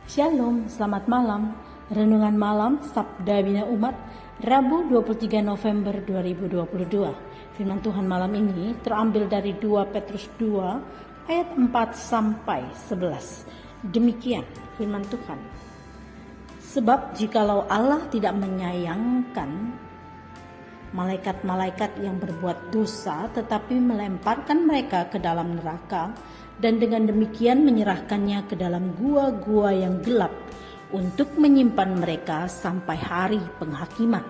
Shalom, selamat malam. Renungan malam Sabda Bina Umat, Rabu 23 November 2022. Firman Tuhan malam ini terambil dari 2 Petrus 2 ayat 4 sampai 11. Demikian firman Tuhan. Sebab jikalau Allah tidak menyayangkan malaikat-malaikat yang berbuat dosa, tetapi melemparkan mereka ke dalam neraka, dan dengan demikian menyerahkannya ke dalam gua-gua yang gelap untuk menyimpan mereka sampai hari penghakiman.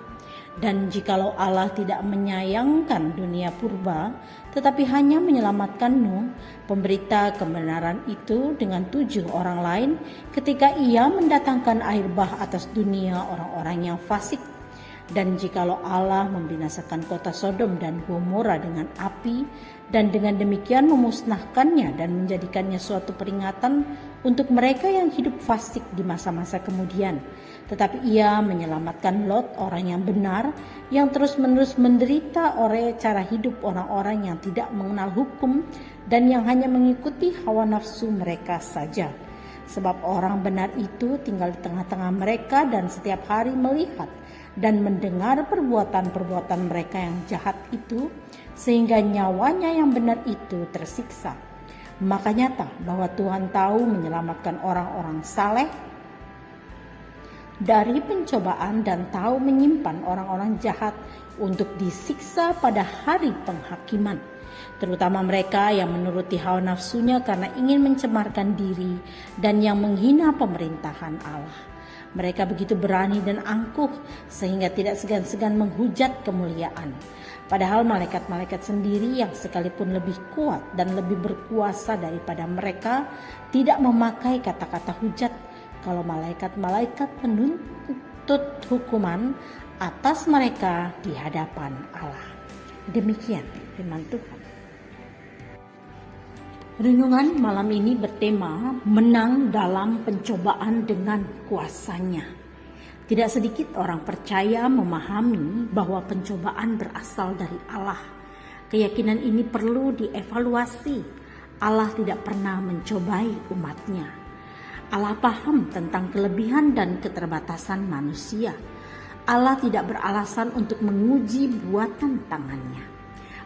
Dan jikalau Allah tidak menyayangkan dunia purba, tetapi hanya menyelamatkan Nuh, pemberita kebenaran itu, dengan 7 orang lain, ketika ia mendatangkan air bah atas dunia orang-orang yang fasik. Dan jikalau Allah membinasakan kota Sodom dan Gomora dengan api, dan dengan demikian memusnahkannya dan menjadikannya suatu peringatan untuk mereka yang hidup fasik di masa-masa kemudian, tetapi ia menyelamatkan Lot, orang yang benar, yang terus-menerus menderita oleh cara hidup orang-orang yang tidak mengenal hukum dan yang hanya mengikuti hawa nafsu mereka saja. Sebab orang benar itu tinggal di tengah-tengah mereka dan setiap hari melihat dan mendengar perbuatan-perbuatan mereka yang jahat itu, sehingga nyawanya yang benar itu tersiksa. Maka nyata bahwa Tuhan tahu menyelamatkan orang-orang saleh dari pencobaan dan tahu menyimpan orang-orang jahat untuk disiksa pada hari penghakiman, terutama mereka yang menuruti hawa nafsunya karena ingin mencemarkan diri dan yang menghina pemerintahan Allah. Mereka begitu berani dan angkuh sehingga tidak segan-segan menghujat kemuliaan. Padahal malaikat-malaikat sendiri yang sekalipun lebih kuat dan lebih berkuasa daripada mereka tidak memakai kata-kata hujat kalau malaikat-malaikat menuntut hukuman atas mereka di hadapan Allah. Demikian firman Tuhan. Renungan malam ini bertema menang dalam pencobaan dengan kuasanya. Tidak sedikit orang percaya memahami bahwa pencobaan berasal dari Allah. Keyakinan ini perlu dievaluasi. Allah tidak pernah mencobai umatnya. Allah paham tentang kelebihan dan keterbatasan manusia. Allah tidak beralasan untuk menguji buatan tangannya.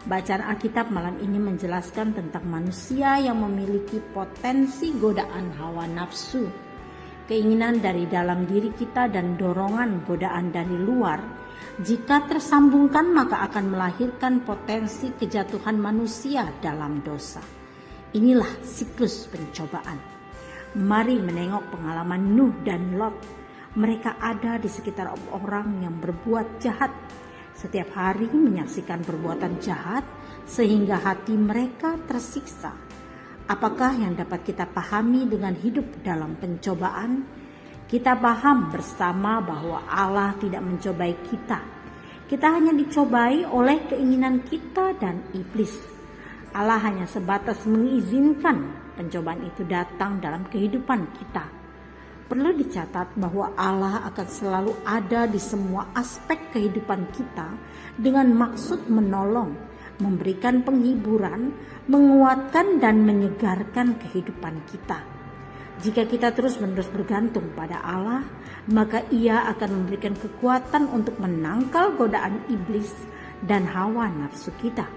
Bacaan Alkitab malam ini menjelaskan tentang manusia yang memiliki potensi godaan hawa nafsu, keinginan dari dalam diri kita dan dorongan godaan dari luar. Jika tersambungkan maka akan melahirkan potensi kejatuhan manusia dalam dosa. Inilah siklus pencobaan. Mari menengok pengalaman Nuh dan Lot. Mereka ada di sekitar orang yang berbuat jahat. Setiap hari menyaksikan perbuatan jahat sehingga hati mereka tersiksa. Apakah yang dapat kita pahami dengan hidup dalam pencobaan? Kita paham bersama bahwa Allah tidak mencobai kita. Kita hanya dicobai oleh keinginan kita dan iblis. Allah hanya sebatas mengizinkan pencobaan itu datang dalam kehidupan kita. Perlu dicatat bahwa Allah akan selalu ada di semua aspek kehidupan kita dengan maksud menolong, memberikan penghiburan, menguatkan dan menyegarkan kehidupan kita. Jika kita terus-menerus bergantung pada Allah, maka Ia akan memberikan kekuatan untuk menangkal godaan iblis dan hawa nafsu kita.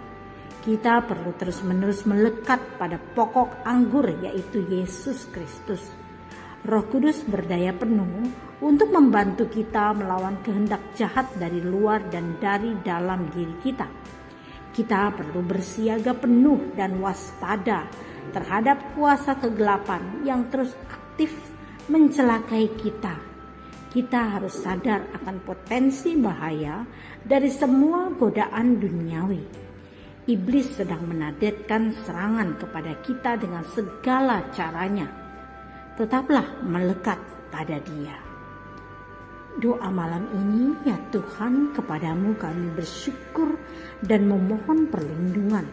Kita perlu terus-menerus melekat pada pokok anggur, yaitu Yesus Kristus. Roh Kudus berdaya penuh untuk membantu kita melawan kehendak jahat dari luar dan dari dalam diri kita. Kita perlu bersiaga penuh dan waspada terhadap kuasa kegelapan yang terus aktif mencelakai kita. Kita harus sadar akan potensi bahaya dari semua godaan duniawi. Iblis sedang menadetkan serangan kepada kita dengan segala caranya. Tetaplah melekat pada Dia. Doa malam ini, ya Tuhan, kepadamu kami bersyukur dan memohon perlindungan.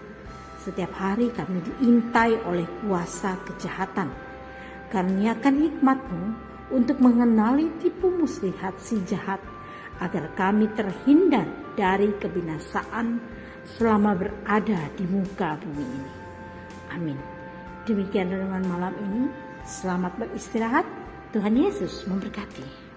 Setiap hari kami diintai oleh kuasa kejahatan. Karuniakan hikmat-Mu untuk mengenali tipu muslihat si jahat, agar kami terhindar dari kebinasaan selama berada di muka bumi ini. Amin. Demikian renungan malam ini. Selamat beristirahat. Tuhan Yesus memberkati.